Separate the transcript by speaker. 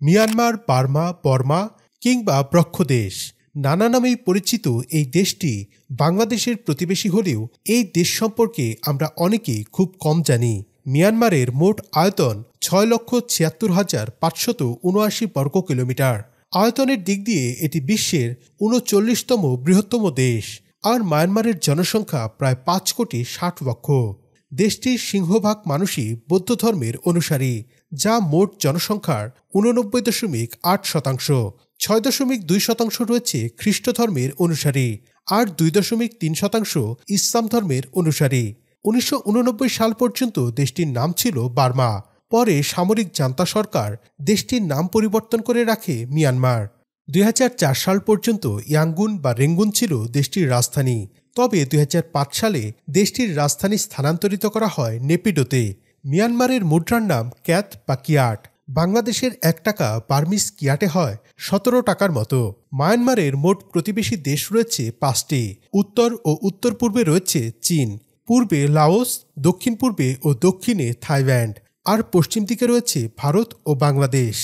Speaker 1: Myanmar, Burma, Varma কিংবা ব্রহ্মদেশ নানা নামেই পরিচিত এই দেশটি বাংলাদেশের প্রতিবেশী হলেও এই দেশ সম্পর্কে আমরা অনেকেই খুব কম জানি। মিয়ানমারের মোট আয়তন 6,76,579 বর্গ কিলোমিটার। আয়তনের দিক দিয়ে এটি বিশ্বের ৩৯তম বৃহত্তম দেশ, আর মায়ানমারের জনসংখ্যা প্রায় ৫,৬০,০০,০০০। দেশটির সিংহভাগ মানুষই বৌদ্ধ ধর্মের অনুসারী, যা মোট জনসংখ্যার ৮৯.৮%। ৬.২% রয়েছে খ্রিস্ট ধর্মের অনুসারী, আর ২.৩% ইসলাম ধর্মের অনুসারী। ১৯৮৯ সাল পর্যন্ত দেশটির নাম ছিল বার্মা। পরে সামরিক জান্তা সরকার দেশটির নাম পরিবর্তন করে রাখে মিয়ানমার। ২০০৪ সাল পর্যন্ত ইয়াঙ্গুন বা রেঙ্গুন ছিল দেশটির রাজধানী। তবে ২০০৫ সালে দেশটির রাজধানী স্থানান্তরিত করা হয় নেপিডোতে। মিয়ানমারের মুদ্রার নাম ক্যাত বা কিয়াট। বাংলাদেশের ১ টাকা বার্মিজ কিয়াটে হয় ১৭ টাকার মতো। মায়ানমারের মোট প্রতিবেশী দেশ রয়েছে ৫টি। উত্তর ও উত্তর পূর্বে রয়েছে চীন, পূর্বে লাওস, দক্ষিণ পূর্বে ও দক্ষিণে থাইল্যান্ড, আর পশ্চিম দিকে রয়েছে ভারত ও বাংলাদেশ।